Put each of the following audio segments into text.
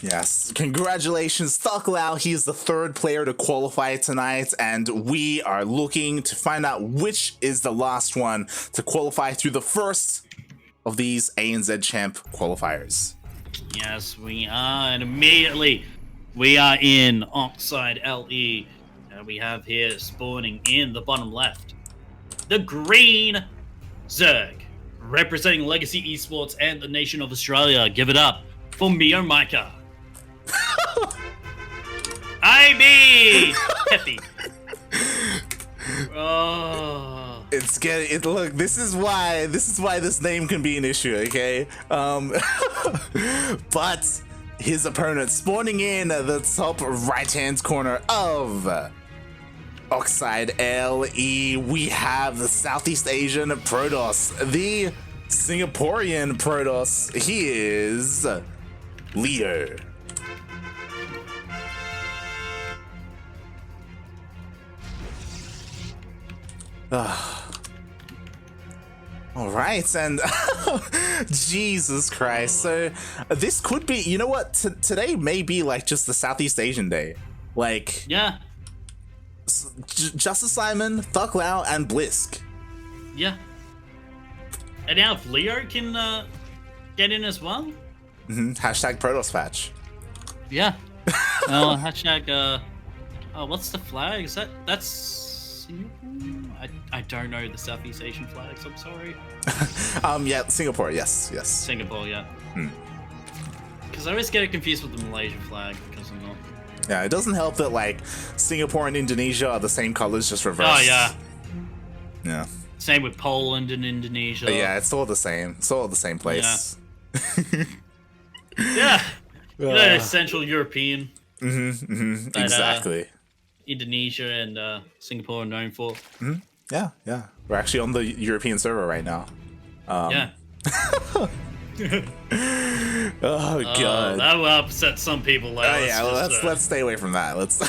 Yes, congratulations, Thucklau. He's the third player to qualify tonight, and we are looking to find out which is the last one to qualify through the first of these ANZ Champ qualifiers. Yes, we are, and immediately we are in Oxide LE. We have here spawning in the bottom left the green Zerg, representing Legacy Esports and the nation of Australia. Give it up for Mio Micah. I mean, Peppy. Oh, it's getting it. Look, this is why this name can be an issue. Okay, but his opponent spawning in the top right hand corner of Oxide LE, we have the Southeast Asian Protoss, the Singaporean Protoss. He is Leo. All right, and Jesus Christ. So this could be, you know what? Today may be like just the Southeast Asian day. Like, yeah. Justice Simon, Thucklau, and Blisk. Yeah. And now if Leo can get in as well. Hashtag Protoss patch. Yeah. Hashtag. What's the flag? Is that's? I don't know the Southeast Asian flags. I'm sorry. Yeah, Singapore. Yes. Singapore. Yeah. Because I always get it confused with the Malaysian flag because I'm not. Yeah, it doesn't help that like Singapore and Indonesia are the same colors, just reversed. Oh yeah. Yeah. Same with Poland and Indonesia. But yeah, it's all the same. It's all the same place. Yeah. You know, Central European. Exactly. Indonesia and Singapore are known for. Yeah. We're actually on the European server right now. Yeah. Oh god. That will upset some people. Let's stay away from that. Let's.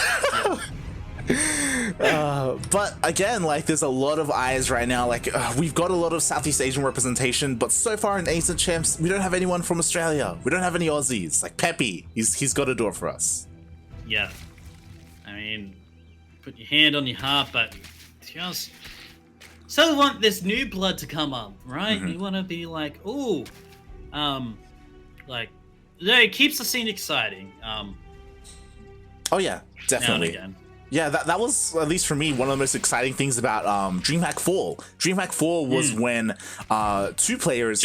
But again, like, there's a lot of eyes right now. Like, we've got a lot of Southeast Asian representation, but so far in ANZ Champs, we don't have anyone from Australia. We don't have any Aussies. Like Peppy, he's got a door for us. Yeah. I mean, put your hand on your heart, but just so want this new blood to come up, right? You want to be like, ooh, like, it keeps the scene exciting. Oh yeah, definitely. Now and again. Yeah, that was, at least for me, one of the most exciting things about DreamHack Fall. DreamHack Fall was when two players,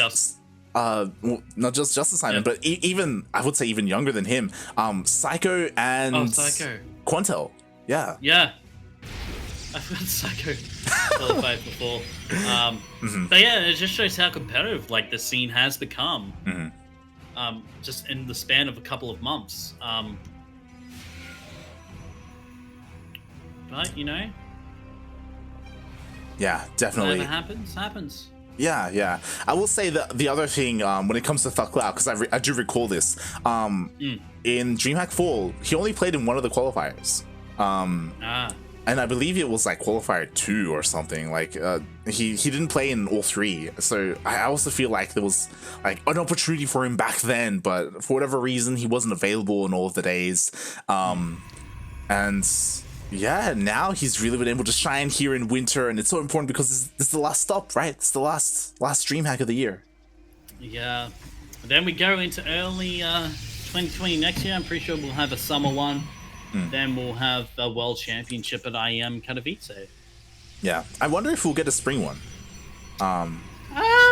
not just Justice Simon, but even, I would say even younger than him, Psycho and Quantel. Yeah. Yeah. I forgot Psycho qualified before. But yeah, it just shows how competitive like the scene has become. Just in the span of a couple of months. But you know. Yeah, definitely. Whatever happens. Yeah. I will say that the other thing, when it comes to Thucklau, because I do recall this, in DreamHack Fall, he only played in one of the qualifiers. And I believe it was like Qualifier 2 or something. Like, he didn't play in all three. So I also feel like there was like an opportunity for him back then, but for whatever reason, he wasn't available in all of the days. And yeah, now he's really been able to shine here in winter, and it's so important because this is the last stop, right? It's the last DreamHack of the year. Yeah. Then we go into early 2020 next year. I'm pretty sure we'll have a summer one. Then we'll have a World Championship at IEM Katowice. Yeah. I wonder if we'll get a spring one.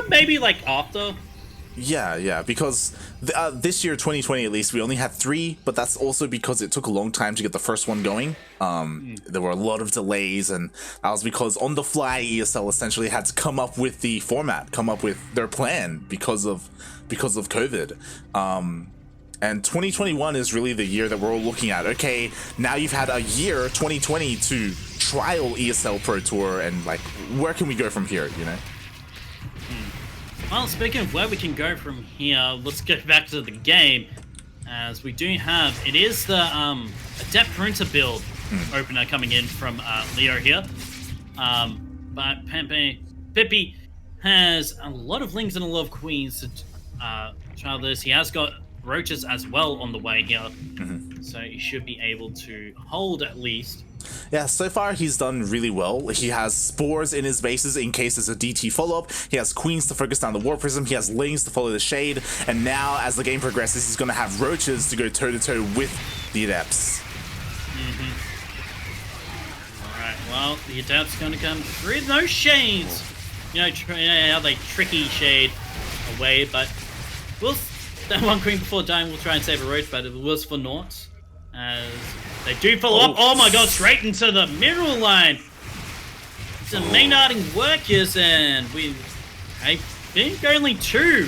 Maybe like after. Yeah, because this year, 2020 at least, we only had 3, but that's also because it took a long time to get the first one going. There were a lot of delays, and that was because on the fly, ESL essentially had to come up with the format, come up with their plan because of COVID. And 2021 is really the year that we're all looking at. Okay, now you've had a year, 2020, to trial ESL Pro Tour, and like, where can we go from here, you know? Well, speaking of where we can go from here, let's get back to the game, as we do have, it is the Adept Printer build opener coming in from Leo here. But Peppy has a lot of lings and a lot of queens to try this. He has got roaches as well on the way here. So you should be able to hold at least. Yeah, so far he's done really well. He has spores in his bases in case there's a DT follow-up. He has queens to focus down the war prism. He has lings to follow the shade. And now, as the game progresses, he's going to have roaches to go toe-to-toe with the adepts. Alright, well, the adept's going to come through those shades. You know how they tricky shade away, but that one queen before dying will try and save a roach, but it was for naught. As they do follow up. Oh my god, straight into the mineral line. Some main-arding workers, and I think only two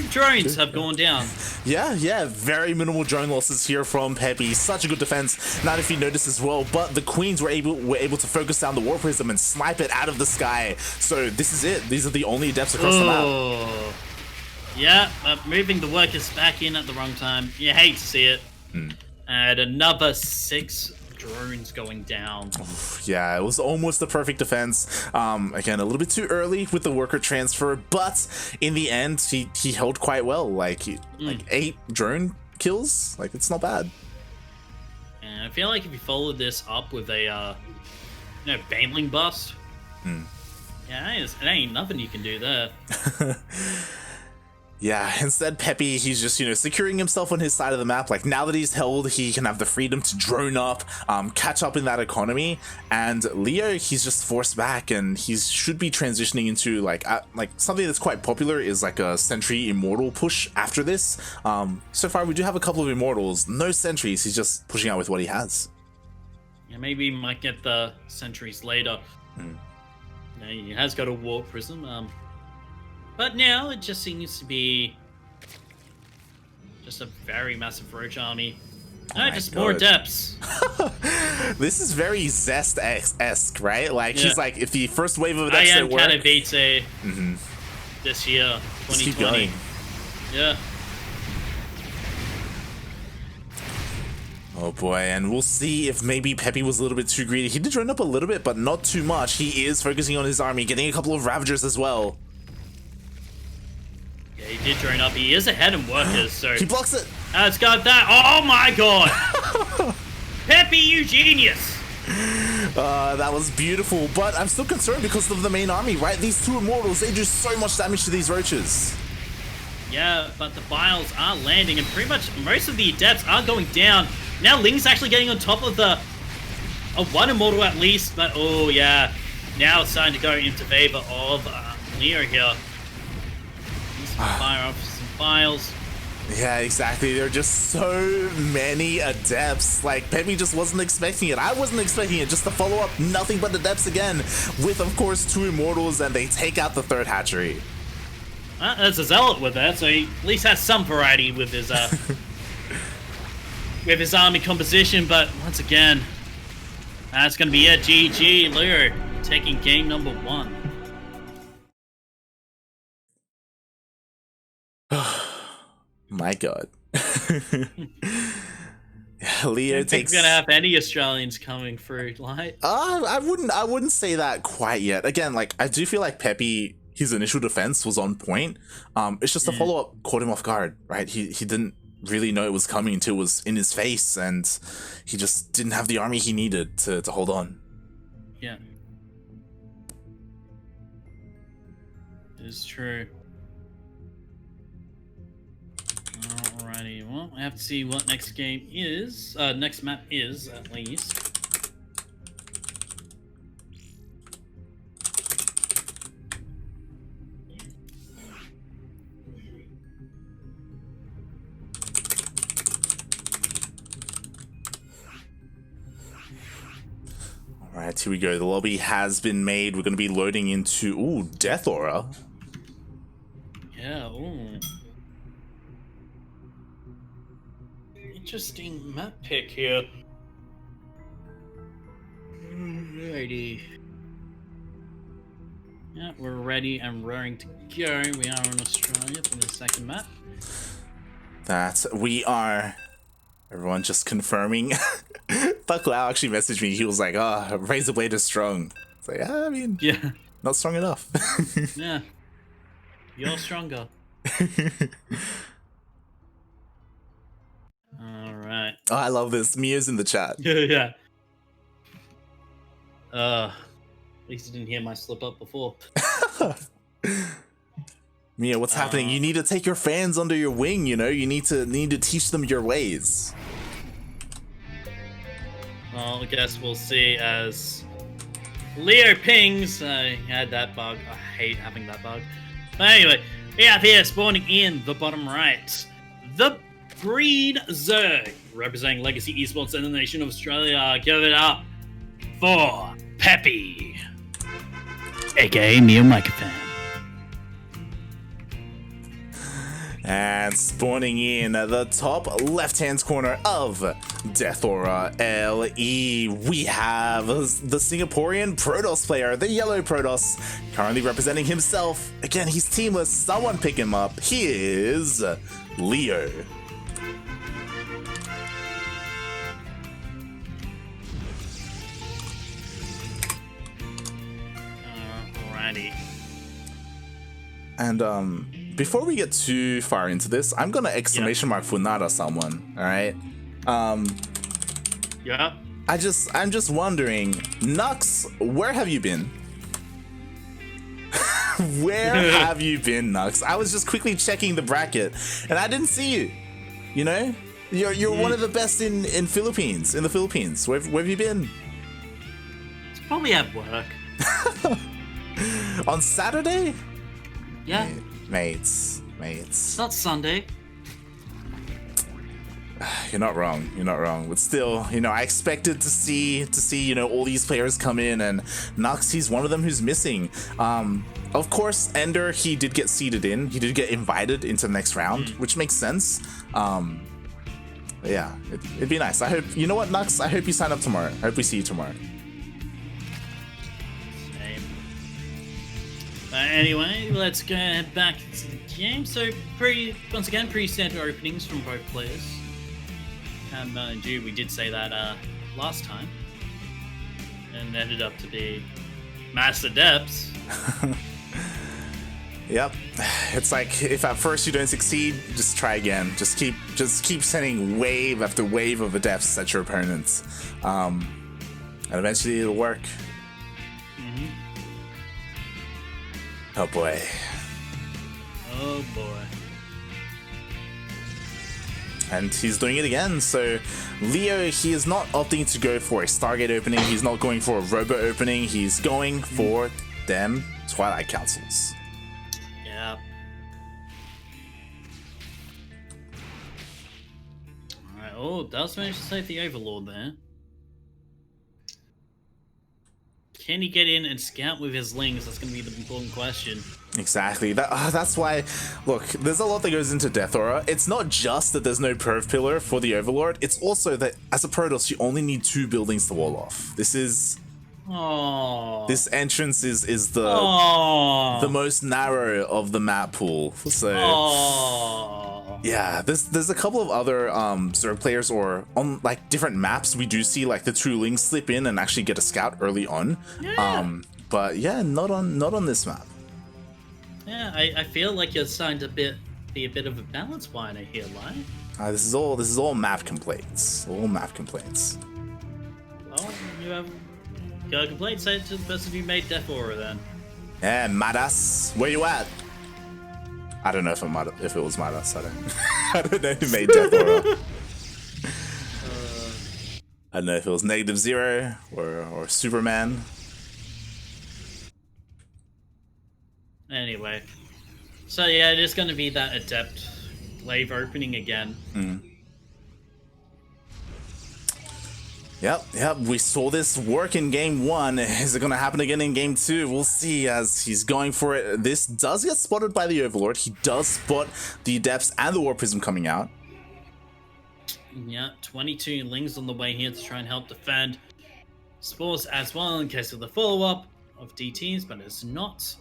drones have gone down. Yeah, very minimal drone losses here from Peppy. Such a good defense. Not if you notice as well, but the queens were able to focus down the war prism and snipe it out of the sky. So this is it. These are the only adepts across the map. Yeah, moving the workers back in at the wrong time. You hate to see it. And another 6 drones going down. Yeah, it was almost the perfect defense. Again, a little bit too early with the worker transfer, but in the end, he held quite well. Like 8 drone kills. Like, it's not bad. And I feel like if you followed this up with a Baneling bust, yeah, it ain't nothing you can do there. Yeah, instead Peppy, he's just, securing himself on his side of the map. Like, now that he's held, he can have the freedom to drone up, catch up in that economy. And Leo, he's just forced back, and he should be transitioning into, like something that's quite popular is, like, a Sentry Immortal push after this. So far, we do have a couple of Immortals. No Sentries, he's just pushing out with what he has. Yeah, maybe he might get the Sentries later. Yeah, he has got a War Prism, but now it just seems to be just a very massive roach army. Just more adepts. This is very Zest-esque, right? Like, he's like, if the first wave of adepts don't work... I am Kanavite this year, 2020. Just keep going. Yeah. Oh boy, and we'll see if maybe Peppy was a little bit too greedy. He did drone up a little bit, but not too much. He is focusing on his army, getting a couple of Ravagers as well. Yeah, he did drone up. He is ahead in workers, so... He blocks it! It's got that. Oh my god! Peppy, you genius! That was beautiful, but I'm still concerned because of the main army, right? These 2 Immortals, they do so much damage to these roaches. Yeah, but the Biles are landing, and pretty much most of the Adepts are going down. Now Ling's actually getting on top of the... one Immortal at least, but oh yeah. Now it's starting to go into favor of Leo here. Fire off some files. Yeah, exactly. There are just so many adepts. Like, Peppy just wasn't expecting it. I wasn't expecting it. Just to follow up, nothing but adepts again. With, of course, 2 Immortals, and they take out the 3rd hatchery. There's a Zealot with that, so he at least has some variety with his with his army composition. But once again, that's going to be it. GG, Leo taking game number 1. My god. Leo takes... gonna have any Australians coming through, like? I wouldn't say that quite yet. Again, like, I do feel like Peppy, his initial defense was on point. It's just the follow-up caught him off guard, right? He didn't really know it was coming until it was in his face, and he just didn't have the army he needed to hold on. Yeah. It is true. Alrighty, well, I have to see what next game is. Next map is, at least. Alright, here we go. The lobby has been made. We're going to be loading into... Ooh, Death Aura. Yeah, ooh. Interesting map pick here. Alrighty. Yeah, we're ready and raring to go. We are in Australia for the second map. That we are. Everyone just confirming. Duckling actually messaged me. He was like, Razor Blade is strong. It's like, I mean, yeah, not strong enough. Yeah. You're stronger. Oh, I love this. Mia's in the chat. Yeah. At least you didn't hear my slip up before. Mia, what's happening? You need to take your fans under your wing, you know? You need to teach them your ways. Well, I guess we'll see as Leo pings. I had that bug. I hate having that bug. But anyway, we have here spawning in the bottom right, the Green Zerg, representing Legacy Esports and the nation of Australia. Give it up for Peppy, aka Neo Microphone. And spawning in the top left-hand corner of Death Aura LE, we have the Singaporean Protoss player, the yellow Protoss, currently representing himself. Again, he's teamless. Someone pick him up. He is Leo. Alrighty. And before we get too far into this, I'm gonna exclamation mark Funada someone. All right. Yeah. I'm just wondering, Nux, where have you been? Where have you been, Nux? I was just quickly checking the bracket, and I didn't see you. You know, you're one of the best in the Philippines. Where have you been? It's probably at work. On Saturday? Yeah. Mates. It's not Sunday. You're not wrong. But still, you know, I expected to see, you know, all these players come in, and Nux, he's one of them who's missing. Of course, Ender, he did get seeded in. He did get invited into the next round, which makes sense. Yeah, it'd be nice. I hope, you know what, Nux, I hope you sign up tomorrow. I hope we see you tomorrow. Anyway, let's go back to the game. So, once again, pretty standard openings from both players. And we did say that last time, and ended up to be Master Depths. Yep, it's like if at first you don't succeed, just try again. Just keep sending wave after wave of adepts at your opponents, and eventually it'll work. Oh boy. Oh boy. And he's doing it again. So Leo, he is not opting to go for a Stargate opening. He's not going for a Robo opening. He's going for them Twilight Councils. Yeah. Alright, oh, does manage to save the Overlord there. Can he get in and scout with his lings? That's going to be the important question. Exactly. That's why, look, there's a lot that goes into Death Aura. It's not just that there's no Perv Pillar for the Overlord. It's also that as a Protoss, you only need 2 buildings to wall off. This is... Aww. This entrance is the most narrow of the map pool. So... Aww. Yeah, there's a couple of other Zerg players, or on like different maps, we do see like the 2 lings slip in and actually get a scout early on. Yeah. But yeah, not on this map. Yeah, I feel like you're starting to be a bit of a balance whiner here, right? This is all map complaints. All map complaints. Well, you have got a complaint. Say it to the person who made Death Aura then. Yeah, Madas, where you at? I don't know if it was Madas. I don't know who made Death Aura. I don't know if it was -0 or Superman. Anyway, so yeah, it is going to be that Adept Glaive opening again. Yep, we saw this work in game 1. Is it going to happen again in game 2? We'll see as he's going for it. This does get spotted by the Overlord. He does spot the Adepts and the War Prism coming out. Yeah, 22 lings on the way here to try and help defend. Spores as well in case of the follow-up of DTs, but it's not.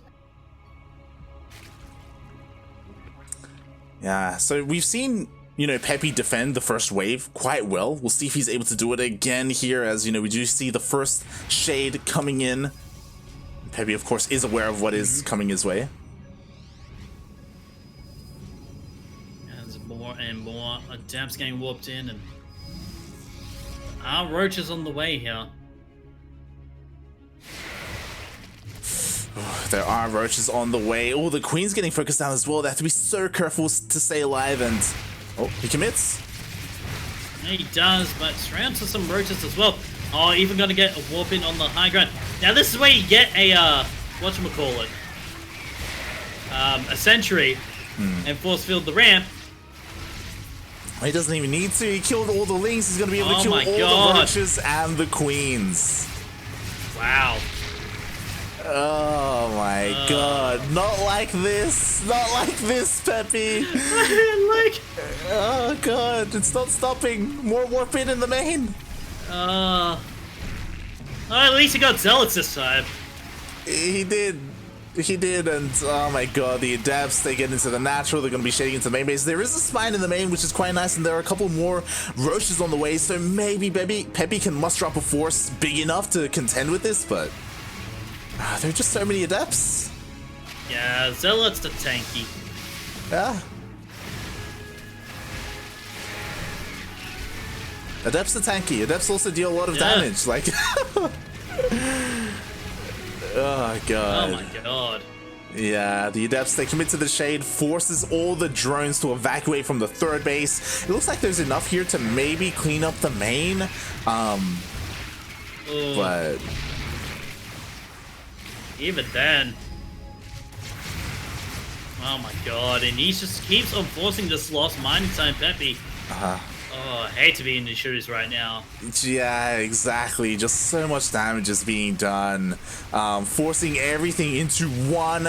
Yeah, so we've seen, you know, Peppy defend the first wave quite well. We'll see if he's able to do it again here, as, you know, we do see the first shade coming in. Peppy, of course, is aware of what is coming his way. As more and more adepts getting warped in, and Roach is on the way here. There are roaches on the way. Oh, the queen's getting focused down as well. They have to be so careful to stay alive. And oh, he commits. He does, but surrounds with some roaches as well. Oh, even gonna get a warp in on the high ground. Now this is where you get a whatchamacallit, a sentry, and force field the ramp. He doesn't even need to. He killed all the lings. He's gonna be able to kill all the roaches and the queens. Wow. Oh my god. Not like this. Not like this, Peppy. Like. Oh god. It's not stopping. More warp in the main. At least he got zealots this time. He did. He did, and oh my god, the adepts, they get into the natural, they're going to be shading into the main base. There is a spine in the main, which is quite nice, and there are a couple more roaches on the way, so maybe Peppy can muster up a force big enough to contend with this, but there are just so many adepts. Yeah, zealots to tanky. Yeah. Adepts to tanky. Adepts also deal a lot of damage, like... Oh god. Oh my god. Yeah, the adepts, they commit to the shade, forces all the drones to evacuate from the third base. It looks like there's enough here to maybe clean up the main. But even then. Oh my god, and he just keeps on forcing this lost mining time Peppy. Oh, I hate to be in the shooters right now. Yeah, exactly. Just so much damage is being done. Forcing everything into one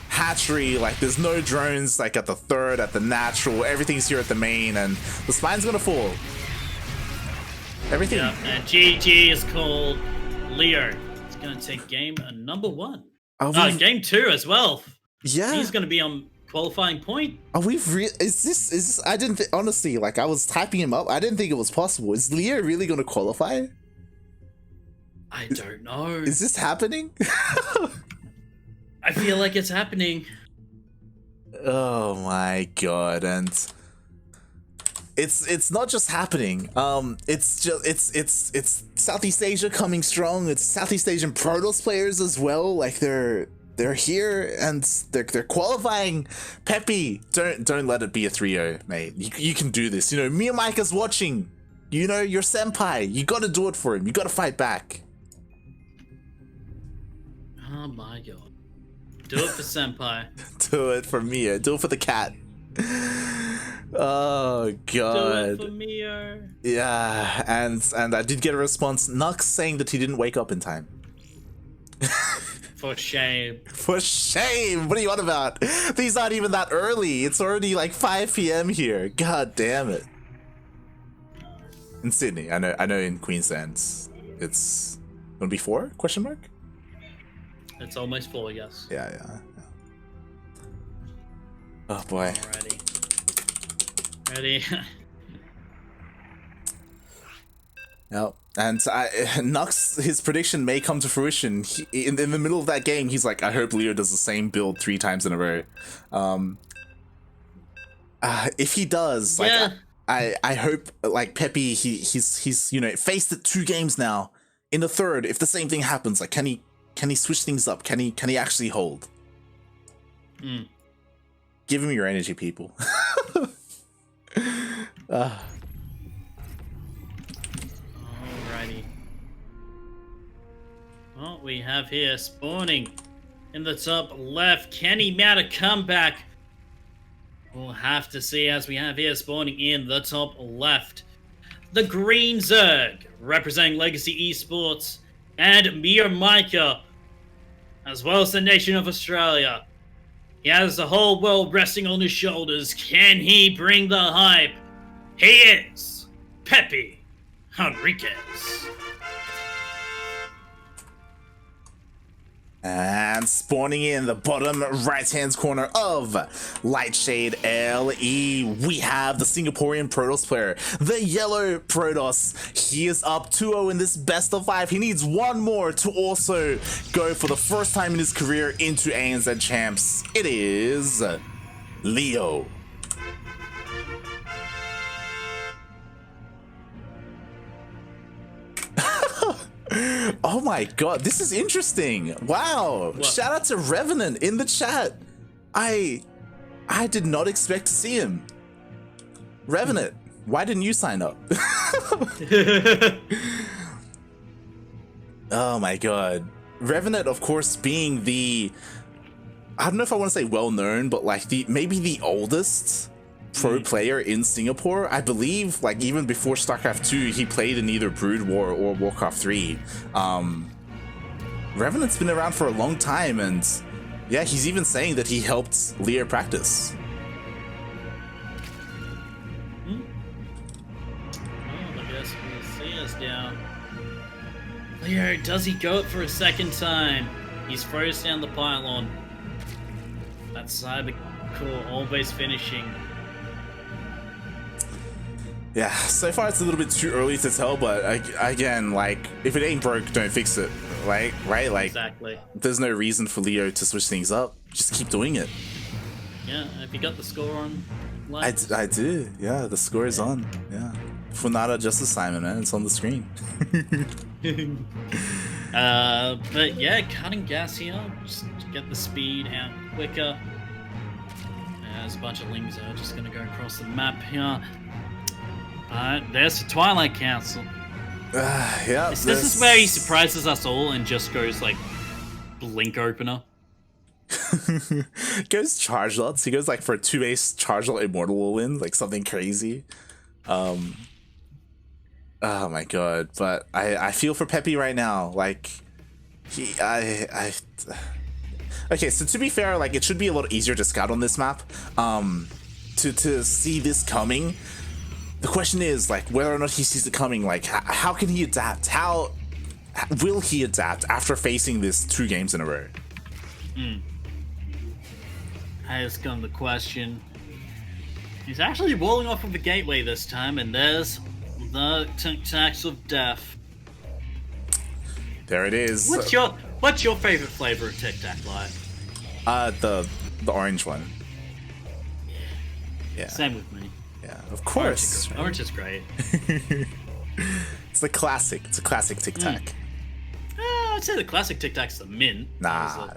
hatchery. Like, there's no drones, like, at the third, at the natural. Everything's here at the main, and the spine's gonna fall. Everything. Yeah, and GG is called Leo. It's gonna take game number 1. Game 2 as well. Yeah. He's gonna be on qualifying point. Are we is this I didn't honestly, like, I was typing him up, I didn't think it was possible. Is Leo really gonna qualify? I don't know. Is this happening? I feel like it's happening. Oh my god. And it's not just happening. It's Southeast Asia coming strong. It's Southeast Asian Protoss players as well. Like, they're here and they're qualifying. Peppy, don't let it be a 3-0, mate. You can do this. You know, me and Micah's watching. You know, your senpai. You gotta do it for him. You gotta fight back. Oh my god. Do it for senpai. Do it for Mia. Do it for the cat. Oh god. Do it for Mia. Yeah, and I did get a response. Nux saying that he didn't wake up in time. For shame. For shame! What are you on about? These aren't even that early. It's already like 5 p.m. here. God damn it. In Sydney. I know in Queensland it's gonna be 4? Question mark? It's almost 4, yes. Yeah. Oh boy. Alrighty. Ready? Yep. And Nux, his prediction may come to fruition. In the middle of that game, he's like, I hope Leo does the same build 3 times in a row. If he does, like, yeah. I hope, like, Peppy, he's you know, faced it 2 games now. In the third, if the same thing happens, like, can he switch things up? Can he actually hold? Give him your energy, people. Alrighty. Well, we have here spawning in the top left. Can he mount a comeback? We'll have to see, as we have here spawning in the top left. The Green Zerg, representing Legacy Esports, and Mia Micah, as well as the nation of Australia. He has the whole world resting on his shoulders. Can he bring the hype? He is Peppy Henriquez. And spawning in the bottom right-hand corner of Lightshade LE, we have the Singaporean Protoss player, the Yellow Protoss. He is up 2-0 in this best of 5. He needs one more to also go for the first time in his career into ANZ Champs. It is Leo. Oh my god, this is interesting. Wow. What? Shout out to Revenant in the chat. I did not expect to see him. Revenant, why didn't you sign up? Oh my god. Revenant, of course, being the, I don't know if I want to say well-known, but like maybe the oldest pro player in Singapore. I believe, like, even before StarCraft 2, he played in either Brood War or Warcraft 3. Revenant's been around for a long time, and yeah, he's even saying that he helped Leo practice. Well, I guess we'll see us now. Leo, does he go it for a second time? He's froze down the pylon. That cyber core always finishing. Yeah, so far it's a little bit too early to tell, but again, like, if it ain't broke, don't fix it, right? Like, exactly. There's no reason for Leo to switch things up. Just keep doing it. Yeah, have you got the score on? I do. Yeah, the score is on. Yeah, Funada Justice Simon, man, it's on the screen. But yeah, cutting gas here, just to get the speed out quicker. There's a bunch of lings that are just gonna go across the map here. There's the Twilight Council. Yeah. This is where he surprises us all and just goes like blink opener. Goes charge lots. He goes like for a 2-ace charge lot immortal win, like something crazy. Oh my god, but I feel for Peppy right now. Like okay, so to be fair, like, it should be a lot easier to scout on this map. To see this coming. The question is, like, whether or not he sees it coming, like, how can he adapt? How will he adapt after facing this 2 games in a row? Has come the question. He's actually rolling off of the gateway this time, and there's the Tic-Tacs of Death. There it is. What's your favorite flavor of Tic Tac like? The orange one. Yeah. Same with me. Yeah, of course. Orange is great. It's a classic. It's a classic Tic Tac. I'd say the classic Tic Tac's the mint. Nah.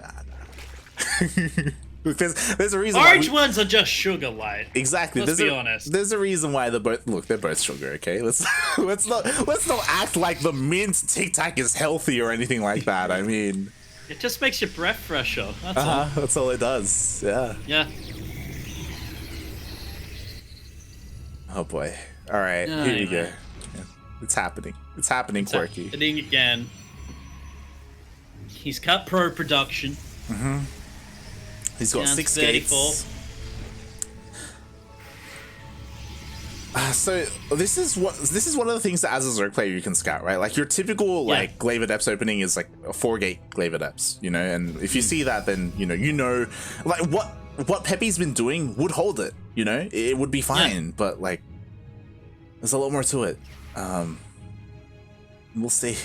Look, there's a reason. Orange ones are just sugar white. Exactly. Let's be honest. There's a reason why they're both sugar. Okay, let's not act like the mint Tic Tac is healthy or anything like that. I mean, it just makes your breath fresher. That's all. That's all it does. Yeah. Yeah. Oh boy. All right, here we go. Yeah. It's happening. It's happening, Quirky. Happening again. He's cut pro production. He's got 6 gates. So this is one of the things that as a Zerg player you can scout, right? Like your typical like Glaive Adepts opening is like a 4-gate Glaive Adepts, you know, and if you see that, then you know like what Peppy's been doing would hold it, you know, it would be fine, but like there's a lot more to it. We'll see.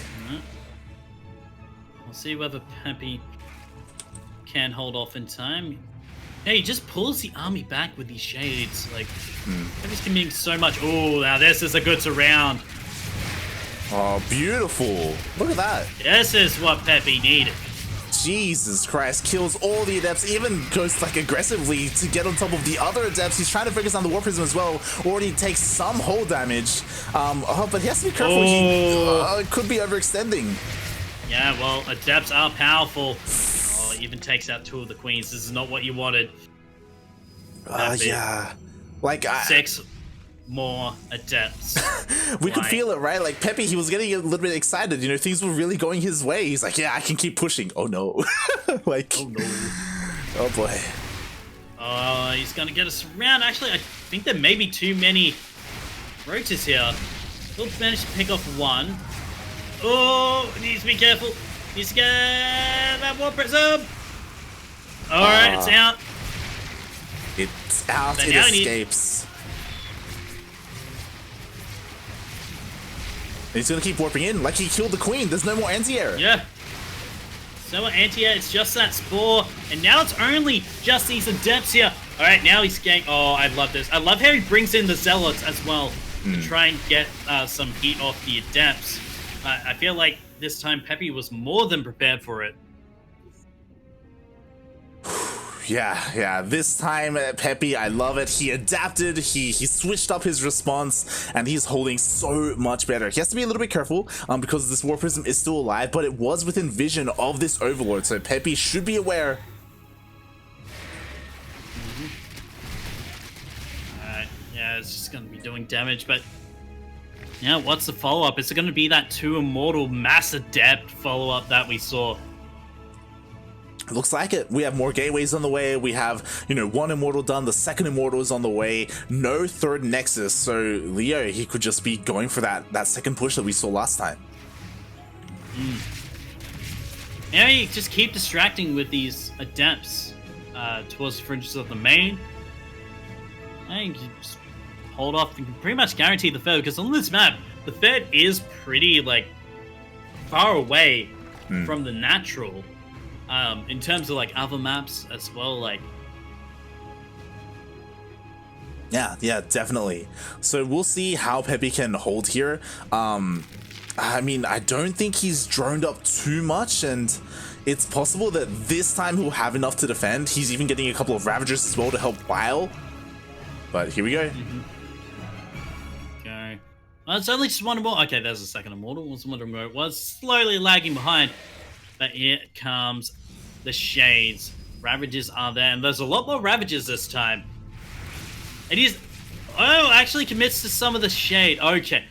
We'll see whether Peppy can hold off in time. Hey, he just pulls the army back with these shades. Like, Peppy's committing so much. Oh, now this is a good surround. Oh, beautiful. Look at that. This is what Peppy needed. Jesus Christ, kills all the Adepts, even goes like aggressively to get on top of the other Adepts. He's trying to focus on the War Prism as well. Already takes some hull damage. But he has to be careful. It could be overextending. Yeah, well, Adepts are powerful. Oh, it even takes out 2 of the Queens. This is not what you wanted. Yeah. Like 6 more Adepts. We could feel it, right? Like Peppy, he was getting a little bit excited. You know, things were really going his way. He's like, yeah, I can keep pushing. Oh no. Like, oh no. Oh boy. Oh, he's gonna get us around. Actually, I think there may be too many roaches here. He'll manage to pick off 1. Oh, needs to be careful. Needs to get that War Prism. Alright, it's out. It's out. But it escapes. He's gonna keep warping in like he killed the Queen. There's no more anti-air. Yeah. So much anti-air, it's just that Spore. And now it's only just these Adepts here. Alright, now he's getting... Oh, I love this. I love how he brings in the Zealots as well to try and get some heat off the Adepts. I feel like this time Peppy was more than prepared for it. Yeah, this time Peppy, I love it. He adapted, he switched up his response, and he's holding so much better. He has to be a little bit careful because this War Prism is still alive, but it was within vision of this Overlord, so Peppy should be aware. Alright, yeah, it's just going to be doing damage, but yeah, what's the follow-up? Is it going to be that 2 Immortal Mass Adept follow-up that we saw? Looks like it. We have more gateways on the way. We have, 1 Immortal done. The 2nd Immortal is on the way. No 3rd Nexus. So Leo, he could just be going for that second push that we saw last time. Yeah, you just keep distracting with these Adepts towards the fringes of the main. I think you just hold off and pretty much guarantee the third, because on this map, the third is pretty, far away from the natural. In terms of other maps as well, Yeah, definitely. So we'll see how Peppy can hold here. I mean, I don't think he's droned up too much, and it's possible that this time he'll have enough to defend. He's even getting a couple of Ravagers as well to help Weil. But here we go. Okay. Well, it's only just 1 Immortal. Okay, there's a 2nd Immortal. I was wondering where it was. Slowly lagging behind. But here comes the Shades. Ravages are there, and there's a lot more Ravages this time. And he's... Oh, actually commits to some of the Shade. Okay.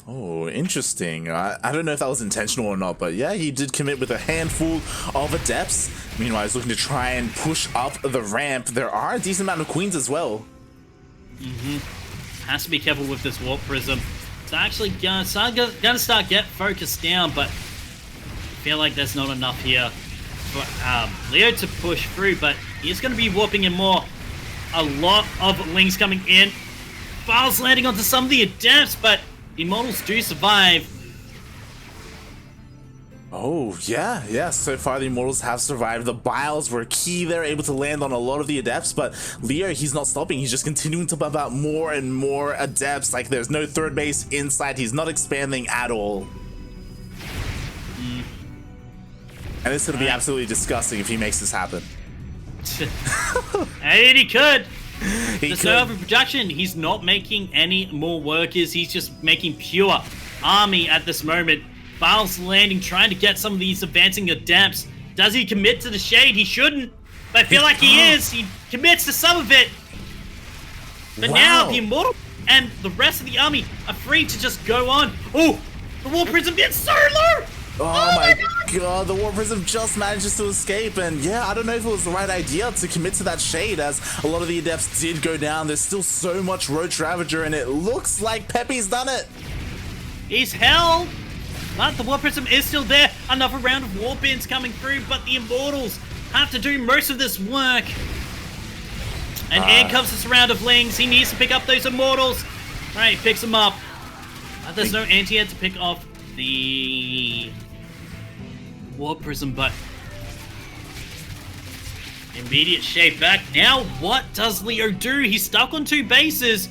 Oh, interesting. I don't know if that was intentional or not, but yeah, he did commit with a handful of Adepts. Meanwhile, he's looking to try and push up the ramp. There are a decent amount of Queens as well. Has to be careful with this Warp Prism. It's actually gonna start get focused down, but I feel like there's not enough here for Leo to push through, but he's going to be warping in more. A lot of Lings coming in. Files landing onto some of the Adepts, but the Immortals do survive. Oh, yeah. So far, the Immortals have survived. The Biles were key. They're able to land on a lot of the Adepts, but Leo, he's not stopping. He's just continuing to pump out more and more Adepts. There's no 3rd base inside. He's not expanding at all. And it's going to be absolutely disgusting if he makes this happen. And he could. There's no overproduction. He's not making any more workers. He's just making pure army at this moment. Biles landing, trying to get some of these advancing Adepts. Does he commit to the Shade? He shouldn't. But I feel like he is. He commits to some of it. But now the Immortal and the rest of the army are free to just go on. Oh, the War Prism gets so low. Oh my god, the War Prism just manages to escape, and yeah, I don't know if it was the right idea to commit to that Shade, as a lot of the Adepts did go down. There's still so much Roach Ravager, and it looks like Peppy's done it. He's held, but the War Prism is still there. Another round of War Bins coming through, but the Immortals have to do most of this work. And here comes this round of Lings. He needs to pick up those Immortals. All right, picks them up. There's no anti-air to pick off the War Prism, but immediate shape back. Now what does Leo do? He's stuck on 2 bases.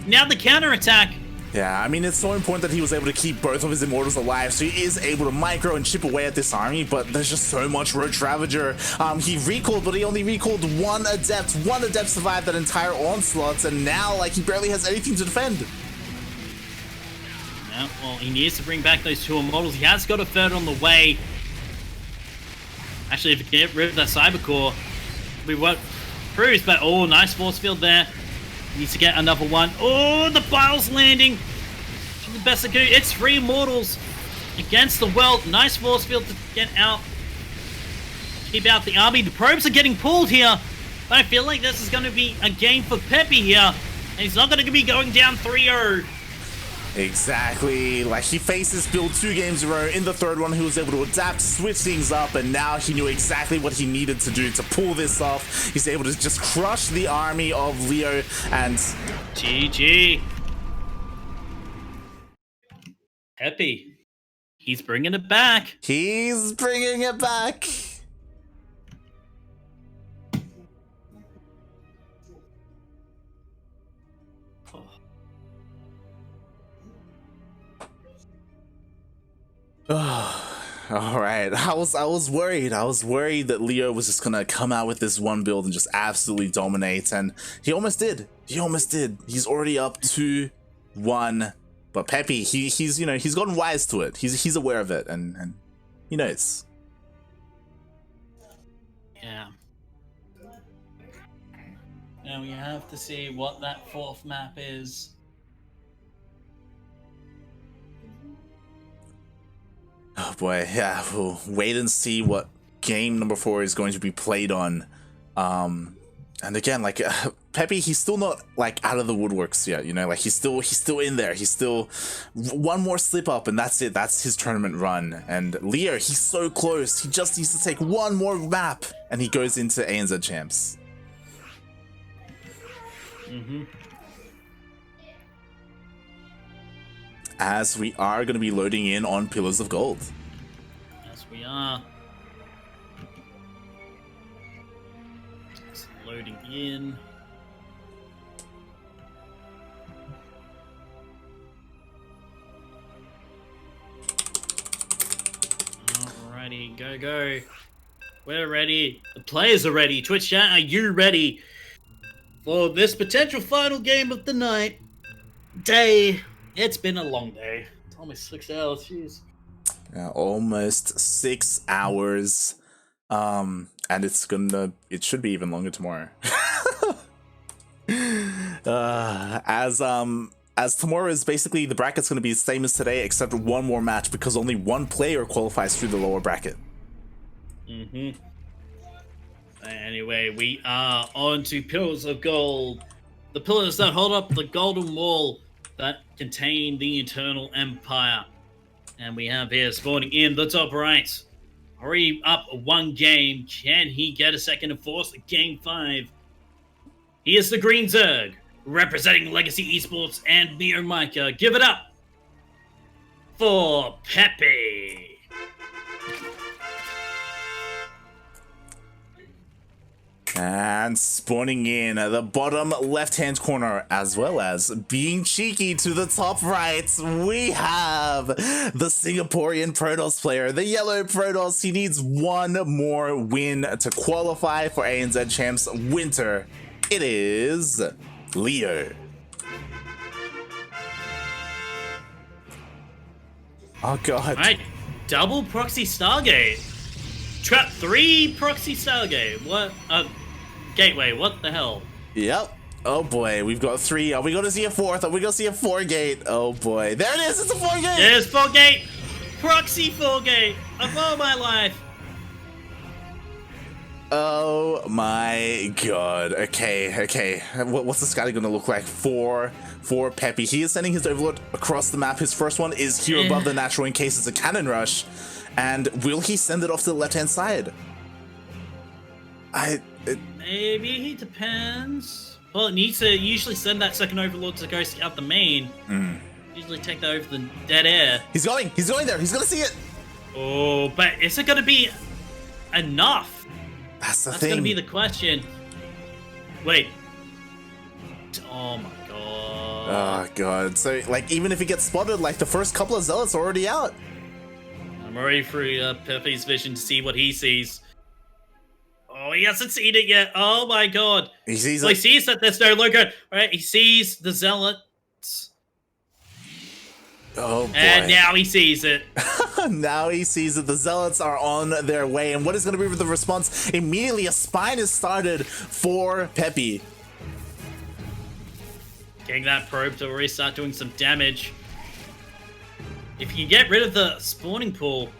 Now the counterattack. Yeah, I mean, it's so important that he was able to keep both of his Immortals alive, so he is able to micro and chip away at this army, but there's just so much Roach Ravager. He recalled, but he only recalled 1 Adept. 1 Adept survived that entire onslaught, and now, he barely has anything to defend. Yeah, well, he needs to bring back those 2 Immortals. He has got a 3rd on the way. Actually, if he get rid of that Cyber Core, we won't cruise, but oh, nice force field there. Needs to get another one. Oh, the Biles landing. To the best it could. It's 3 Immortals against the world. Nice force field to get out. Keep out the army. The probes are getting pulled here. But I feel like this is going to be a game for Peppy here. And he's not going to be going down 3-0. Exactly. He faced this build 2 games in a row. In the 3rd one, he was able to adapt, switch things up, and now he knew exactly what he needed to do to pull this off. He's able to just crush the army of Leo, and GG. Peppy. He's bringing it back. He's bringing it back. All right, I was worried. I was worried that Leo was just gonna come out with this one build and just absolutely dominate, and he almost did. He almost did. He's already up 2-1. But Peppy, he's you know, he's gotten wise to it. He's aware of it, and he knows. Yeah. Now we have to see what that fourth map is. Oh boy, yeah, we'll wait and see what game number 4 is going to be played on. And again, like Peppy, he's still not like out of the woodworks yet, you know, like he's still in there. He's still one more slip up and that's it. That's his tournament run. And Leo, he's so close. He just needs to take one more map and he goes into ANZ champs. As we are going to be loading in on Pillars of Gold. Yes, we are. It's loading in. Alrighty, go. We're ready. The players are ready. Twitch chat, are you ready for this potential final game of the night? Day. It's been a long day. It's almost 6 hours, jeez. Yeah, almost 6 hours. And it should be even longer tomorrow. As tomorrow is basically, the bracket's gonna be the same as today, except one more match because only one player qualifies through the lower bracket. Anyway, we are on to Pillars of Gold. The pillars that hold up the golden wall that contain the Eternal Empire. And we have here spawning in the top right. Hurry up one game. Can he get a second and force game 5? He is the Green Zerg, representing Legacy Esports and Mio Micah. Give it up for Peppy. And spawning in the bottom left-hand corner, as well as being cheeky to the top right, we have the Singaporean Protoss player, the yellow Protoss. He needs one more win to qualify for ANZ Champs Winter. It is Leo. Oh god. Alright, double proxy Stargate. Trap 3 proxy Stargate. What? Gateway, what the hell? Yep. Oh boy, we've got 3. Are we going to see a 4th? Are we going to see a 4-gate? Oh boy. There it is, it's a 4-gate! There's 4-gate! Proxy 4-gate! Of all my life! Oh my god. Okay. What's this guy gonna look like for Peppy? He is sending his Overlord across the map. His first one is here above the natural in case it's a cannon rush. And will he send it off to the left-hand side? Maybe, he depends. Well, it needs to usually send that second Overlord to go scout the main. Usually take that over the dead air. He's going there. He's gonna see it. Oh, but is it gonna be enough? That's That's gonna be the question. Wait. Oh my god. Oh god. So, like, even if he gets spotted, like, the first couple of zealots are already out. I'm already through Peppy's vision to see what he sees. Oh, he hasn't seen it yet. Oh my god. He sees He sees that there's no logo. Right, he sees the zealots. Oh boy. And now he sees it. Now he sees that the zealots are on their way. And what is going to be the response? Immediately, a spine is started for Peppy. Getting that probe to already start doing some damage. If you get rid of the spawning pool,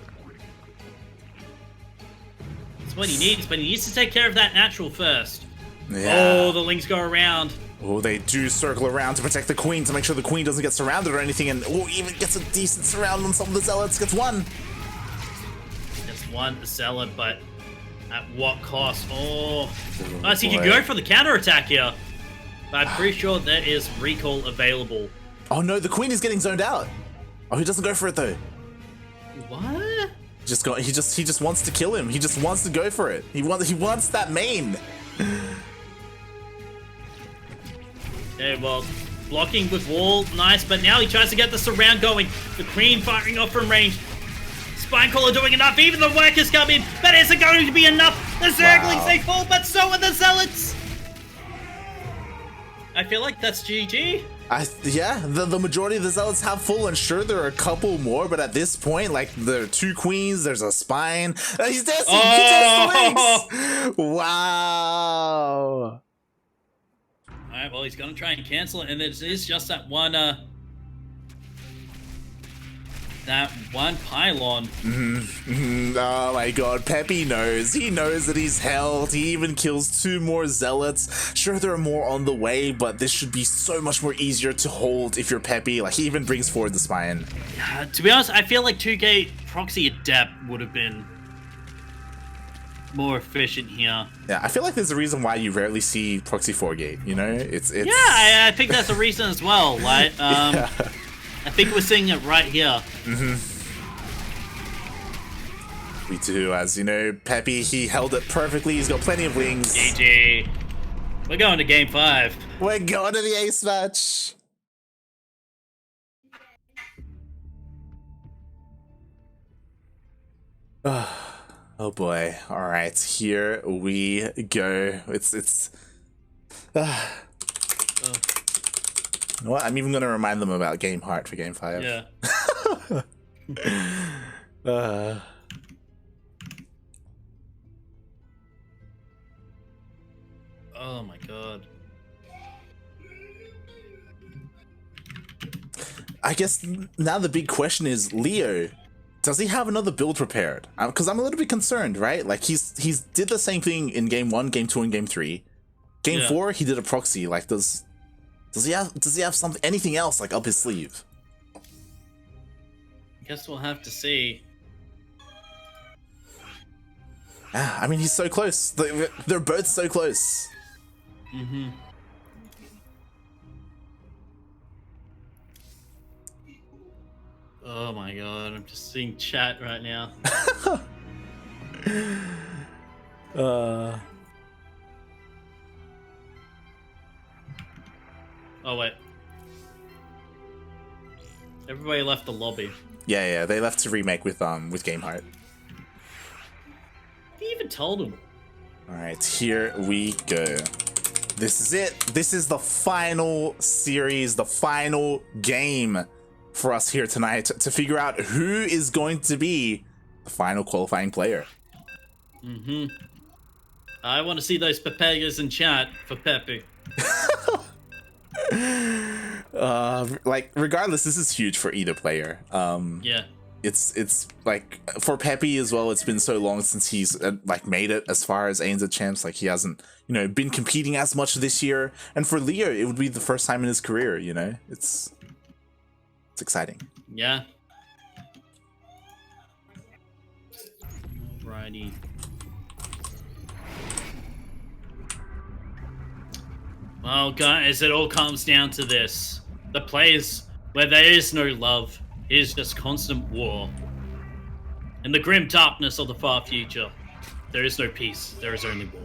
that's what he needs, but he needs to take care of that natural first. Yeah. Oh, the lings go around. Oh, they do circle around to protect the queen, to make sure the queen doesn't get surrounded or anything, and even gets a decent surround on some of the zealots. Gets one. Gets one zealot, but at what cost? Oh, so he boy. can go for the counterattack here, but I'm pretty sure there is recall available. Oh no, the queen is getting zoned out. Oh, he doesn't go for it though. What? He just wants to kill him. He just wants to go for it. He wants that main. Okay, well, blocking with wall, nice, but now he tries to get the surround going. The queen firing off from range. Spinecrawler doing enough. Even the workers come in, but is it going to be enough? The Zerglings, they fall, but so are the Zealots. I feel like that's GG. Yeah, the majority of the Zealots have full, and sure, there are a couple more, but at this point, like, there are 2 queens, there's a spine. He's dancing! Oh! He danced wow! Alright, well, he's gonna try and cancel it, and it is just that one, pylon. Oh my god, Peppy knows. He knows that he's held. He even kills 2 more Zealots. Sure, there are more on the way, but this should be so much more easier to hold if you're Peppy. Like, he even brings forward the spine. To be honest, I feel like 2K Proxy Adept would have been more efficient here. Yeah, I feel like there's a reason why you rarely see Proxy 4-gate, you know? It's Yeah, I think that's a reason as well, right? Yeah. I think we're seeing it right here. We do, as you know, Peppy, he held it perfectly. He's got plenty of wings. GG. We're going to game 5. We're going to the ace match. Oh boy. All right, here we go. It's You know what? I'm even going to remind them about Game Heart for Game 5. Yeah. Oh my god. I guess now the big question is, Leo, does he have another build prepared? Because I'm a little bit concerned, right? Like, he's did the same thing in Game 1, Game 2, and Game 3. Game 4, he did a proxy. Like, does he have something, anything else, like, up his sleeve? Guess we'll have to see. I mean, he's so close. They're both so close. Oh my god, I'm just seeing chat right now. Oh wait. Everybody left the lobby. Yeah, they left to remake with Game Heart. He even told him. Alright, here we go. This is it. This is the final series, the final game for us here tonight to figure out who is going to be the final qualifying player. I want to see those Pepegas in chat for Peppy. Like, regardless, this is huge for either player. Yeah. It's like, for Peppy as well, it's been so long since he's like made it as far as ANZ champs. Like, he hasn't, you know, been competing as much this year. And for Leo, it would be the first time in his career, you know? It's exciting. Yeah. Alrighty. Well, guys, it all comes down to this. The players where there is no love, it is just constant war. In the grim darkness of the far future, there is no peace, there is only war.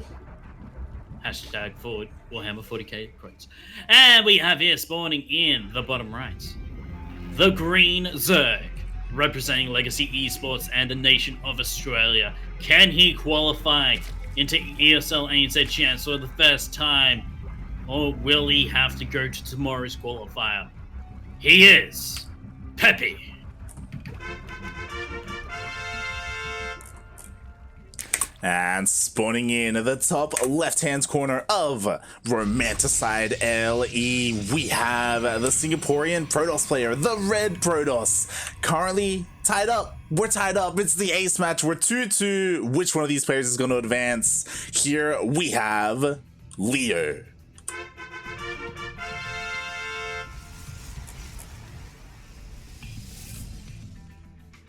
Hashtag forward Warhammer 40k quotes. And we have here spawning in the bottom right, the Green Zerg, representing Legacy Esports and the nation of Australia. Can he qualify into ESL ANZ Champs for the first time? Or will he have to go to tomorrow's qualifier? He is Peppy. And spawning in at the top left-hand corner of Romanticide LE, we have the Singaporean Protoss player, the Red Protoss, currently tied up. We're tied up. It's the ace match. We're 2-2. Which one of these players is going to advance? Here we have Leo.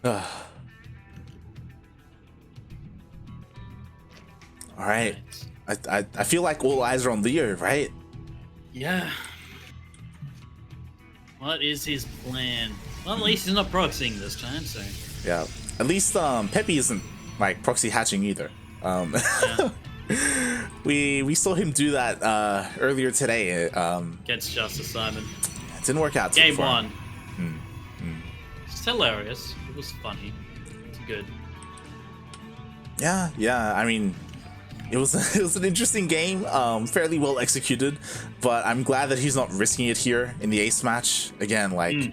All right. I feel like all eyes are on Leo, right? Yeah. What is his plan? Well, at least he's not proxying this time, so. Yeah. At least Peppy isn't like proxy hatching either. Yeah. We saw him do that earlier today. Gets Justice Simon. It didn't work out. Game 1. It's hilarious. It was funny. good. Yeah. I mean, it was it was an interesting game, fairly well executed, but I'm glad that he's not risking it here in the ace match again. Like,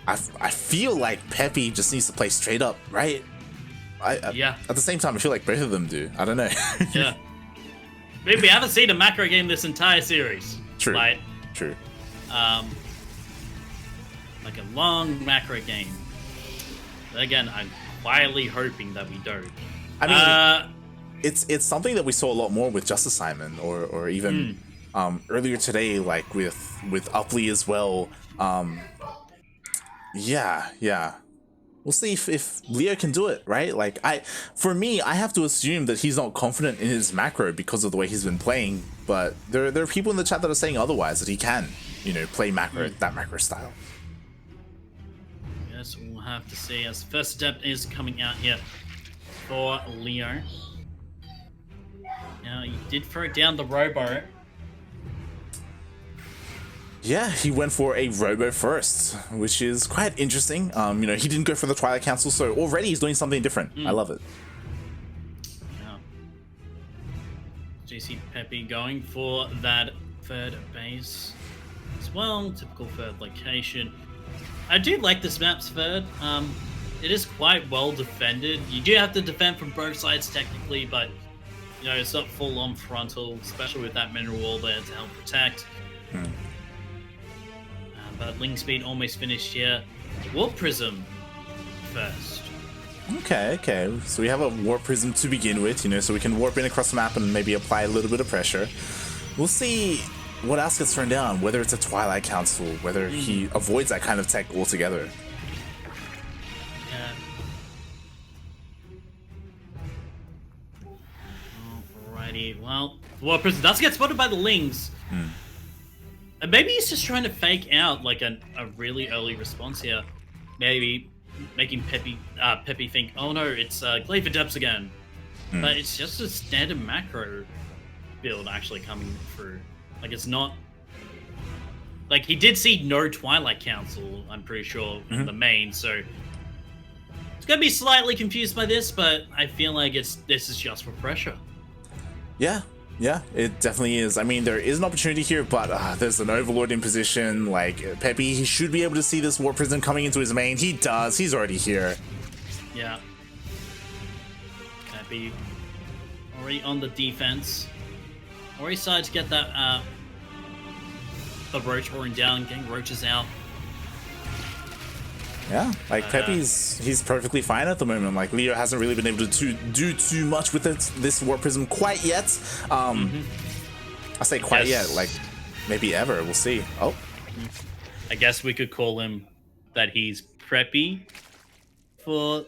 I feel like Peppy just needs to play straight up, right? Yeah. At the same time, I feel like both of them do. I don't know. Yeah. Maybe we haven't seen a macro game this entire series. True. Right? True. Like a long macro game. But again, I'm quietly hoping that we don't. I mean, it's something that we saw a lot more with Justice Simon, or even earlier today, like with Upley as well. Yeah. We'll see if Leo can do it, right? Like, for me, I have to assume that he's not confident in his macro because of the way he's been playing. But there are people in the chat that are saying otherwise, that he can, play macro, that macro style. Yes, we'll have to see as first step is coming out here for Leo. Now, he did throw down the robo. Yeah, he went for a robo first, which is quite interesting. He didn't go for the Twilight Council, so already he's doing something different. I love it. Yeah. JC Peppy going for that third base as well. Typical third location. I do like this map's third. It is quite well defended. You do have to defend from both sides technically, but it's not full on frontal, especially with that mineral wall there to help protect. But Ling Speed almost finished here. Warp Prism first. Okay. So we have a Warp Prism to begin with, so we can warp in across the map and maybe apply a little bit of pressure. We'll see what else gets thrown down, whether it's a Twilight Council, whether he avoids that kind of tech altogether. Yeah. Alrighty, well, Warp Prism does get spotted by the Lings. And maybe he's just trying to fake out like a really early response here. Maybe making Peppy think, oh no, it's Glaive Depths again. But it's just a standard macro build actually coming through. Like, it's not... Like, he did see no Twilight Council, I'm pretty sure, in the main, so... It's gonna be slightly confused by this, but I feel like this is just for pressure. Yeah, it definitely is. I mean, there is an opportunity here, but there's an Overlord in position. Like, Peppy, he should be able to see this Warp Prism coming into his main. He does. He's already here. Yeah. Peppy already on the defense. Already started to get that, the Roach roaring down, getting Roaches out. Yeah, like he's perfectly fine at the moment. Like, Leo hasn't really been able to do too much with this Warp Prism quite yet. I say quite yet, like maybe ever. We'll see. Oh, I guess we could call him that he's preppy for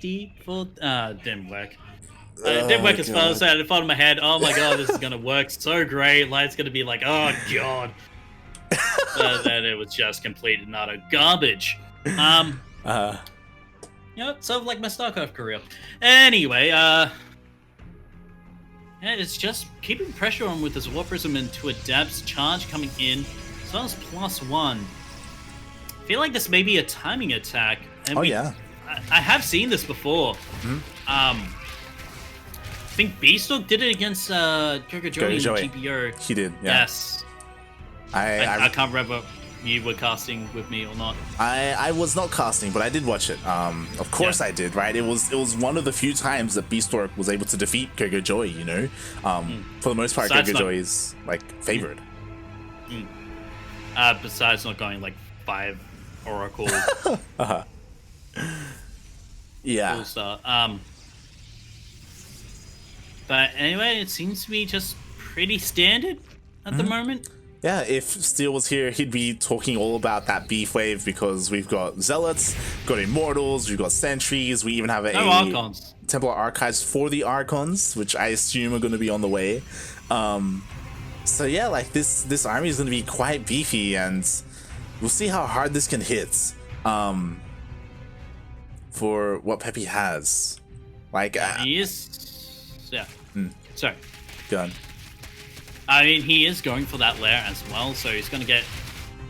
didn't work. Didn't work as far as I had in front of my head. Oh my god, this is gonna work so great. Light's gonna be like, oh god. Then it was just complete and utter garbage. Sort of like my StarCraft career. Anyway, it's just keeping pressure on with this Warp Prism into a depths charge coming in. So that's +1. I feel like this may be a timing attack. And I have seen this before. I think Beastalk did it against Joker Joey in GPO. He did, yeah. Yes. I can't remember if you were casting with me or not. I was not casting, but I did watch it. Of course I did, right? It was one of the few times that Beastalk was able to defeat Joker Joey, For the most part, Joker Joey is, like, favored. Besides not going, like, 5 Oracle. Yeah. Cool start. But anyway, it seems to be just pretty standard at the moment. Yeah, if Steel was here, he'd be talking all about that beef wave, because we've got Zealots, got Immortals, we've got Sentries, we even have Archons. Templar Archives for the Archons, which I assume are going to be on the way. So yeah, like this army is going to be quite beefy, and we'll see how hard this can hit for what Peppy has. Like, he is... Yeah. Sorry. Go on. I mean, he is going for that lair as well, so he's going to get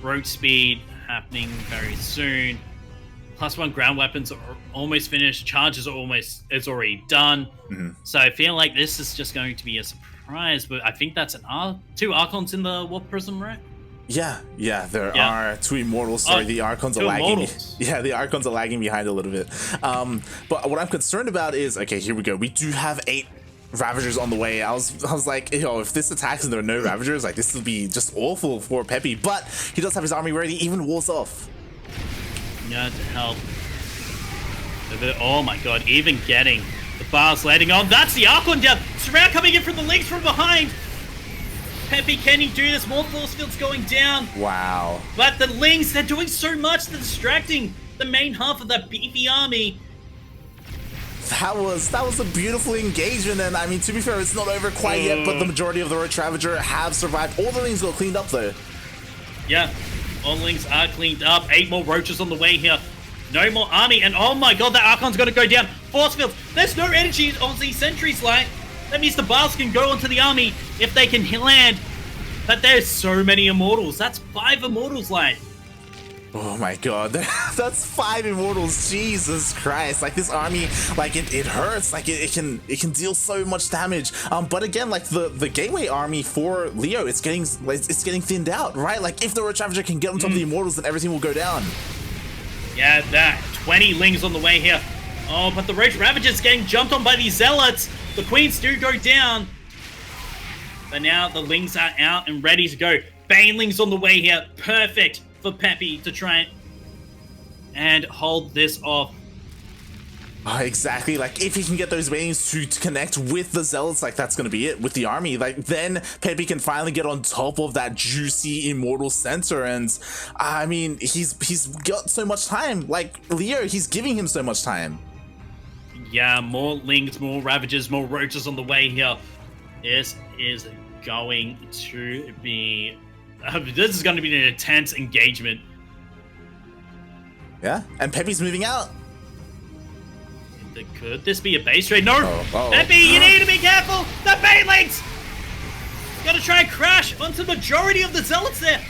road speed happening very soon. +1 ground weapons are almost finished. Charges are it's already done. So I feel like this is just going to be a surprise. But I think that's two Archons in the Warp Prism, right? Yeah, there are 2 Immortals. Sorry, the Archons are lagging. Immortals. Yeah, the Archons are lagging behind a little bit. But what I'm concerned about is, okay, here we go. We do have 8 Ravagers on the way. I was like, if this attacks and there are no Ravagers, like this would be just awful for Peppy. But he does have his army ready, even walls off. Yeah, to help. Oh my god, even getting the bars landing on. That's the Archon down. Surround coming in from the links from behind. Peppy, can he do this? More force fields going down. Wow. But the Lings, they're doing so much. They're distracting the main half of that beefy army. That was a beautiful engagement, and I mean, to be fair, it's not over quite yet, but the majority of the Roach Ravager have survived. All the Lings got cleaned up, though. Yeah, all Lings are cleaned up. 8 more Roaches on the way here. No more army, and oh my god, that Archon's got to go down. Force fields. There's no energy on these sentries, like. That means the Bars can go onto the army if they can land. But there's so many Immortals. That's 5 Immortals, like. Oh my god, that's 5 Immortals. Jesus Christ! Like this army, like it hurts. Like it can deal so much damage. But again, like the gateway army for Leo, it's getting thinned out, right? Like if the Roach Ravager can get on top of the Immortals, then everything will go down. Yeah, that 20 Lings on the way here. Oh, but the Roach Ravager's getting jumped on by these Zealots. The Queens do go down. But now the Lings are out and ready to go. Banelings on the way here. Perfect for Peppy to try and hold this off. Oh, exactly. Like if he can get those Banelings to connect with the Zealots, like that's gonna be it with the army. Like then Peppy can finally get on top of that juicy Immortal center. And I mean, he's got so much time. Like Leo, he's giving him so much time. Yeah, more Lings, more Ravagers, more Roaches on the way here. This is going to be... this is going to be an intense engagement. Yeah, and Peppy's moving out. Could this be a base raid? No! Oh. Peppy, you need to be careful! The Banelings! Gotta try and crash onto the majority of the Zealots there.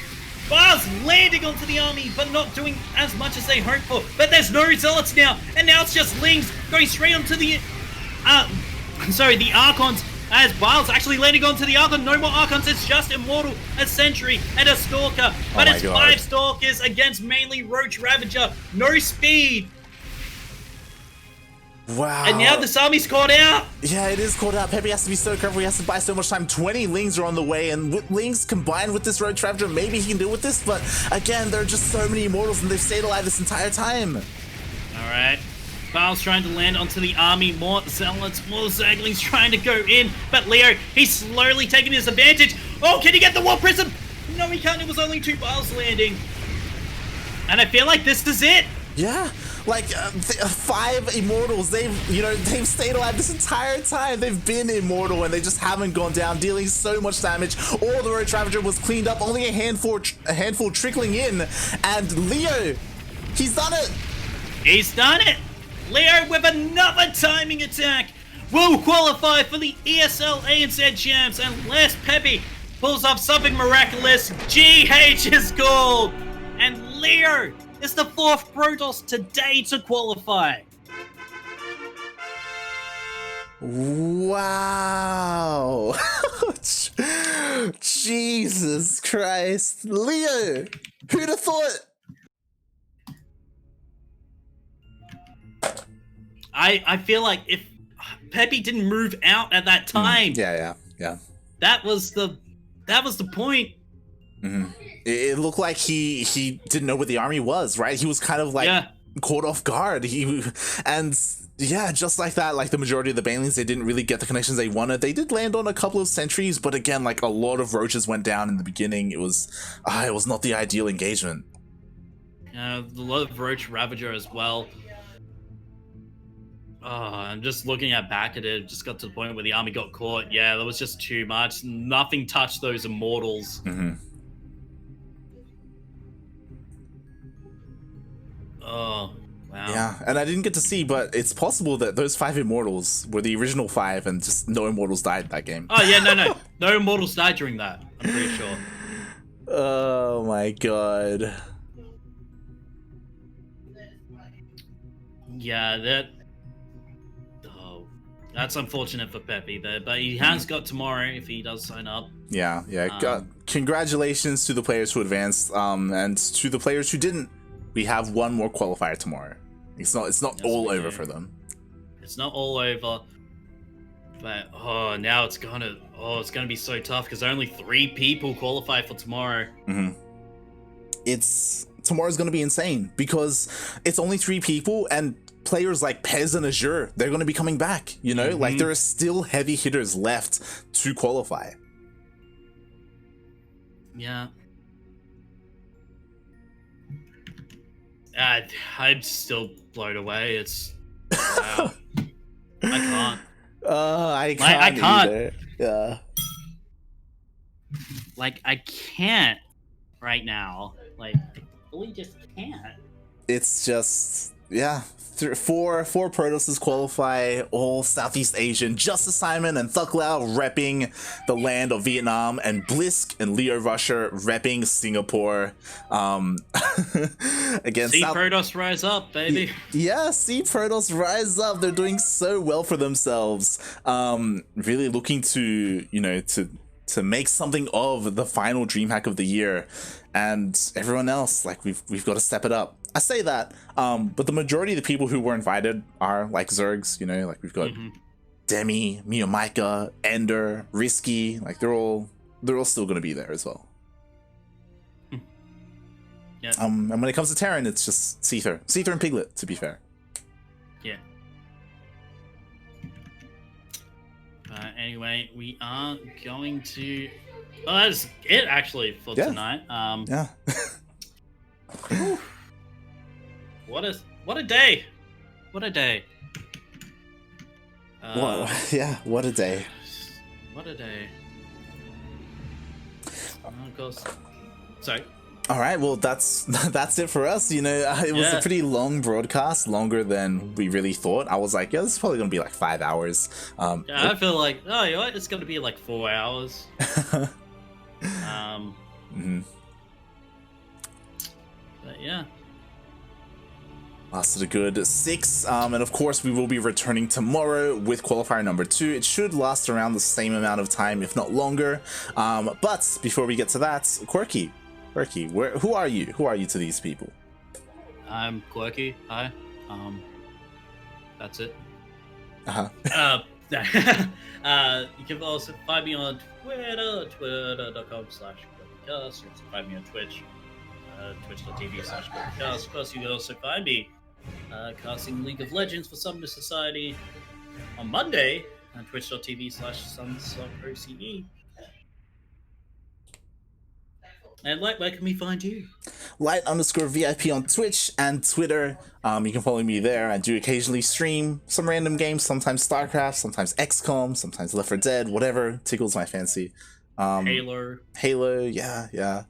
Bars landing onto the army, but not doing as much as they hoped for. But there's no Zealots now, and now it's just Lings going straight onto the... the Archons, as Biles actually landing onto the Archon. No more Archons, it's just Immortal, a Sentry, and a Stalker. But it's 5 Stalkers against mainly Roach Ravager. No speed. Wow. And now this army's caught out. Yeah, it is caught out. Peppy has to be so careful. He has to buy so much time. 20 Lings are on the way, and with Lings combined with this Roach Ravager, maybe he can deal with this. But again, there are just so many Immortals, and they've stayed alive this entire time. All right. Biles trying to land onto the army. More Zealots, more Zerglings trying to go in. But Leo, he's slowly taking his advantage. Oh, can he get the Warp Prism? No, he can't. It was only 2 Biles landing. And I feel like this is it. Yeah. Like 5 Immortals, they've stayed alive this entire time. They've been immortal and they just haven't gone down, dealing so much damage. All the Roach Ravager was cleaned up, only a handful trickling in, and Leo, he's done it. He's done it. Leo with another timing attack will qualify for the ESL ANZ champs, unless Peppy pulls off something miraculous. GH is called, and Leo is the 4th Protoss today to qualify. Wow. Jesus Christ. Leo, who'd have thought? I feel like if Peppy didn't move out at that time. Yeah. That was the point. Mm-hmm. It looked like he didn't know what the army was, right? He was kind of like caught off guard. Just like that, like the majority of the Banelings, they didn't really get the connections they wanted. They did land on a couple of sentries, but again, like a lot of Roaches went down in the beginning. It was not the ideal engagement. A lot of Roach Ravager as well. I'm just looking back at it. Just got to the point where the army got caught. Yeah, there was just too much. Nothing touched those Immortals. Mm-hmm. Oh, wow. Yeah, and I didn't get to see, but it's possible that those 5 Immortals were the original 5 and just no Immortals died that game. Oh, yeah, no. No Immortals died during that, I'm pretty sure. Oh my god. Yeah, that's unfortunate for Peppy there, but he has got tomorrow if he does sign up. Yeah. Congratulations to the players who advanced, and to the players who didn't. We have one more qualifier tomorrow. It's not all over for them. It's not all over, but now it's gonna be so tough because only 3 people qualify for tomorrow. Tomorrow's gonna be insane because it's only 3 people, and players like Pez and Azure, they're gonna be coming back. You know, like there are still heavy hitters left to qualify. Yeah. I'm still blown away. It's wow. I can't. I can't. Either. Yeah. Like I can't right now. Like I really just can't. It's just four Protosses qualify, all Southeast Asian. Justice Simon and Thuklao repping the land of Vietnam, and Blisk and LeoRusher repping Singapore. Again, see Protoss rise up, baby. Yeah, see Protoss rise up. They're doing so well for themselves. Really looking to to make something of the final DreamHack of the year, and everyone else, like we've got to step it up. I say that, but the majority of the people who were invited are like Zergs, like we've got Demi, Miyamika, Ender, Risky, like they're all still going to be there as well. Yeah. And when it comes to Terran, it's just Seether and Piglet, to be fair. Yeah. Anyway, we are going to. Oh, that's it actually for tonight. Yeah. What a day! What a day! What a day! What a day! Oh, of course. Sorry. All right, well that's it for us. It was a pretty long broadcast, longer than we really thought. I was like, this is probably gonna be like 5 hours. I feel like, you know what? It's gonna be like 4 hours. But yeah. Lasted a good 6, and of course we will be returning tomorrow with qualifier number 2. It should last around the same amount of time, if not longer. But before we get to that, Quirky, who are you? Who are you to these people? I'm Quirky. Hi. That's it. You can also find me on Twitter, twitter.com/QuirkyCast. You can find me on Twitch, twitch.tv/QuirkyCast. Of course, you can also find me casting League of Legends for Summoner Society on Monday on twitch.tv/SunsockOCE. And where can we find you? Light_VIP on Twitch and Twitter. You can follow me there. I do occasionally stream some random games, sometimes StarCraft, sometimes XCOM, sometimes Left 4 Dead, whatever tickles my fancy. Halo, yeah.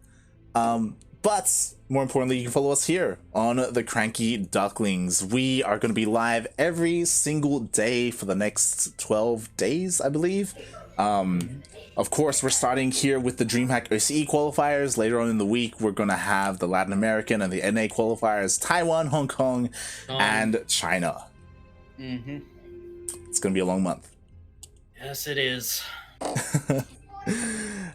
But more importantly, you can follow us here on the CranKy Ducklings. We are going to be live every single day for the next 12 days, I believe. Of course, we're starting here with the DreamHack OCE qualifiers. Later on in the week, we're going to have the Latin American and the NA qualifiers, Taiwan, Hong Kong, and China. It's going to be a long month. Yes, it is.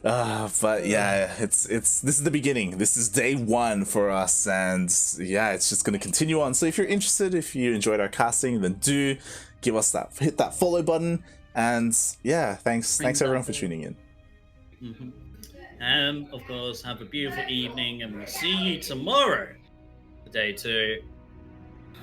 But yeah, this is the beginning. This is day 1 for us, and yeah, it's just going to continue on. So if you're interested, if you enjoyed our casting, then do give us hit that follow button. And yeah, thanks everyone for tuning in. And of course, have a beautiful evening, and we'll see you tomorrow for day 2.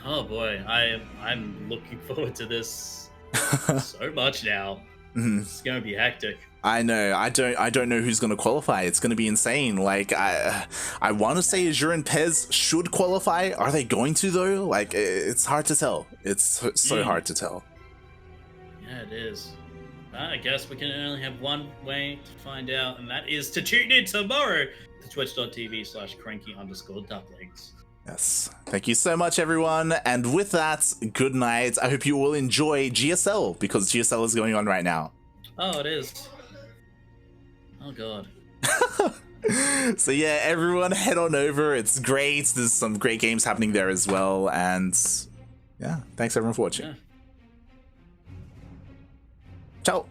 Oh boy, I'm looking forward to this so much now. It's gonna be hectic. I know. I don't know who's going to qualify. It's going to be insane. Like I want to say Azure and Pez should qualify. Are they going to though? Like it's hard to tell. It's so hard to tell. Yeah, it is. I guess we can only have one way to find out, and that is to tune in tomorrow to twitch.tv/cranky_ducklings. Yes. Thank you so much, everyone. And with that, good night. I hope you all enjoy GSL, because GSL is going on right now. Oh, it is. Oh, God. So yeah, everyone head on over. It's great. There's some great games happening there as well. And Yeah. Thanks everyone for watching. Yeah. Ciao.